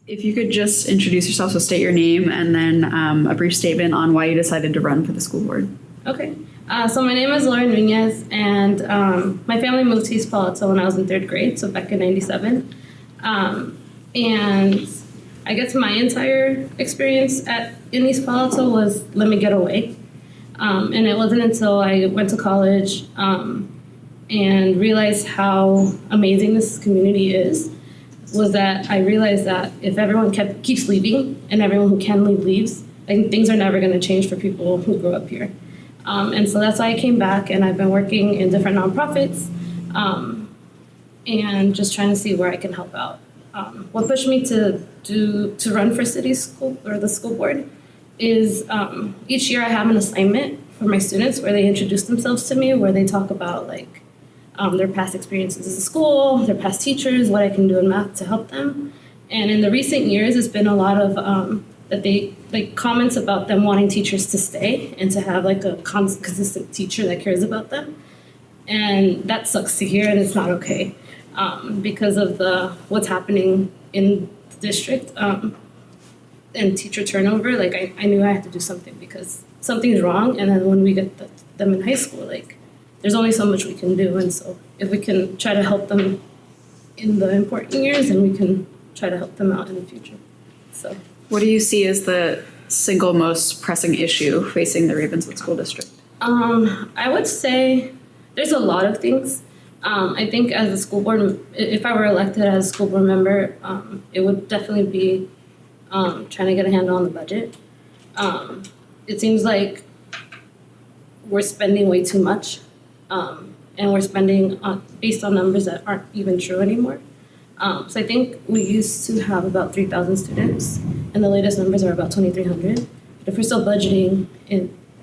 If you could just introduce yourself, so state your name and then a brief statement on why you decided to run for the school board. Okay. So my name is Nunez, and my family moved to East Palo Alto when I was in 3rd grade, so back in '97. And I guess my entire experience in East Palo Alto was let me get away. And it wasn't until I went to college and realized how amazing this community is, was that I realized that if everyone keeps leaving and everyone who can leave leaves, like, things are never going to change for people who grew up here. And so that's why I came back, and I've been working in different nonprofits and just trying to see where I can help out. What pushed me to run for city school or the school board is each year I have an assignment for my students where they introduce themselves to me, where they talk about their past experiences at school, their past teachers, what I can do in math to help them. And in the recent years, it's been a lot of comments about them wanting teachers to stay and to have a consistent teacher that cares about them. And that sucks to hear, and it's not okay because of what's happening in the district and teacher turnover. I knew I had to do something because something's wrong. And then when we get them in high school, there's only so much we can do. And so if we can try to help them in the important years, then we can try to help them out in the future. So, what do you see as the single most pressing issue facing the Ravenswood School District? I would say there's a lot of things. I think as a school board, if I were elected as a school board member, it would definitely be trying to get a handle on the budget. It seems like we're spending way too much, and we're spending based on numbers that aren't even true anymore. So I think we used to have about 3,000 students, and the latest numbers are about 2,300. But if we're still budgeting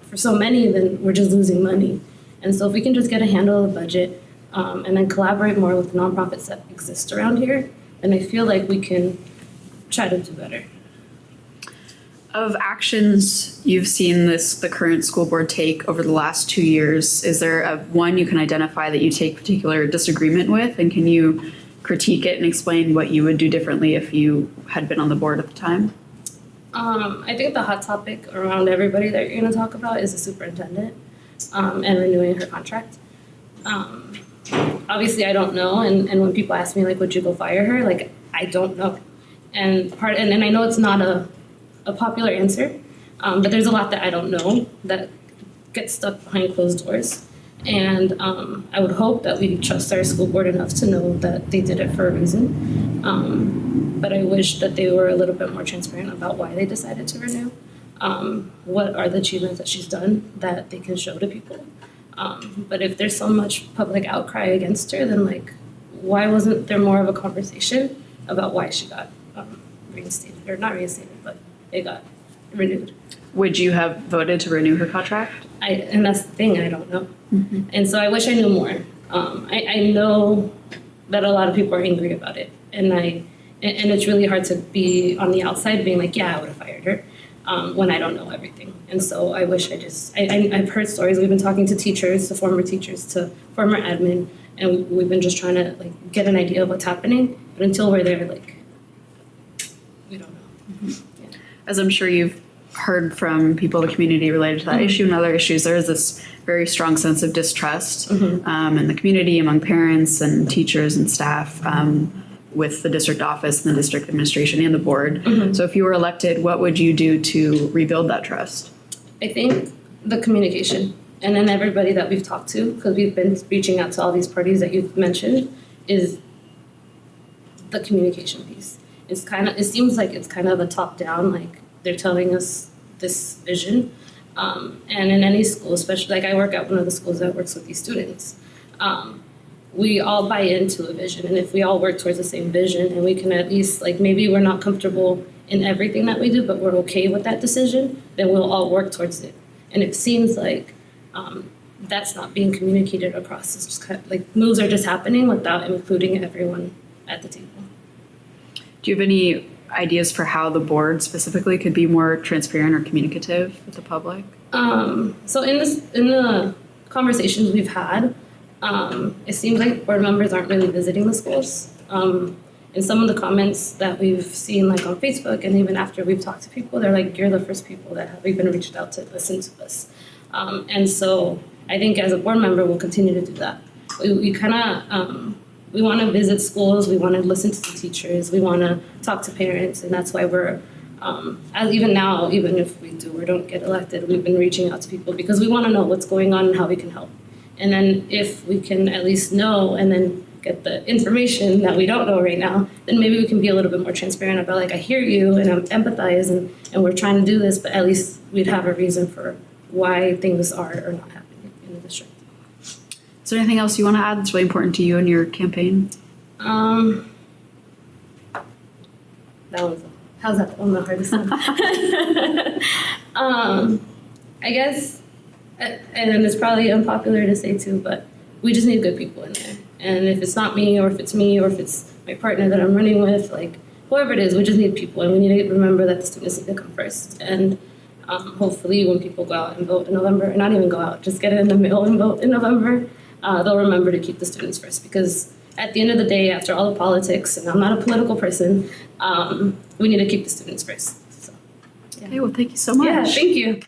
for so many, then we're just losing money. And so if we can just get a handle of the budget and then collaborate more with the nonprofits that exist around here, then I feel like we can try to do better. Of actions you've seen the current school board take over the last 2 years, is there one you can identify that you take particular disagreement with, and can you critique it and explain what you would do differently if you had been on the board at the time? I think the hot topic around everybody that you're going to talk about is the superintendent and renewing her contract. Obviously, I don't know, and when people ask me, would you go fire her? I don't know. And I know it's not a popular answer, but there's a lot that I don't know that gets stuck behind closed doors. And I would hope that we trust our school board enough to know that they did it for a reason. But I wish that they were a little bit more transparent about why they decided to renew. What are the achievements that she's done that they can show to people? But if there's so much public outcry against her, then why wasn't there more of a conversation about why she got reinstated, or not reinstated, but it got renewed? Would you have voted to renew her contract? And that's the thing, I don't know. Mm-hmm. And so I wish I knew more. I know that a lot of people are angry about it, and it's really hard to be on the outside being yeah, I would have fired her, when I don't know everything. And so I wish I've heard stories. We've been talking to teachers, to former teachers, to former admin, and we've been just trying to get an idea of what's happening. But until we're there, we don't know. Mm-hmm. Yeah. As I'm sure you've heard from people in the community related to that issue and other issues, there is this very strong sense of distrust in the community, among parents and teachers and staff, with the district office and the district administration and the board. So if you were elected, what would you do to rebuild that trust? I think the communication, and then everybody that we've talked to, because we've been reaching out to all these parties that you've mentioned, is the communication piece. It seems like it's kind of a top down, they're telling us this vision. And in any school, especially I work at one of the schools that works with these students, we all buy into a vision. And if we all work towards the same vision, and we can at least, maybe we're not comfortable in everything that we do, but we're okay with that decision, then we'll all work towards it. And it seems like that's not being communicated across. It's just kind of moves are just happening without including everyone at the table. Do you have any ideas for how the board specifically could be more transparent or communicative with the public? So in the conversations we've had, it seems like board members aren't really visiting the schools. And some of the comments that we've seen like on Facebook and even after we've talked to people, they're like, you're the first people that have even reached out to listen to us. And so I think as a board member, we'll continue to do that. We kind of, we want to visit schools, we want to listen to the teachers, we want to talk to parents, and that's why we're, as even now, even if we do or don't get elected, we've been reaching out to people because we want to know what's going on and how we can help. And then if we can at least know and then get the information that we don't know right now, then maybe we can be a little bit more transparent about like, I hear you and I'm empathize and we're trying to do this, but at least we'd have a reason for why things are or not happening in the district. Is there anything else you want to add that's really important to you in your campaign? That was, how's that one the hardest one? I guess, and it's probably unpopular to say too, but we just need good people in there. And if it's not me, or if it's me, or if it's my partner that I'm running with, like whoever it is, we just need people, and we need to remember that the students need to come first. And hopefully, when people go out and vote in November, or not even go out, just get it in the mail and vote in November, they'll remember to keep the students first. Because at the end of the day, after all the politics, and I'm not a political person, we need to keep the students first. So, yeah. Okay, well, thank you so much. Yeah, thank you.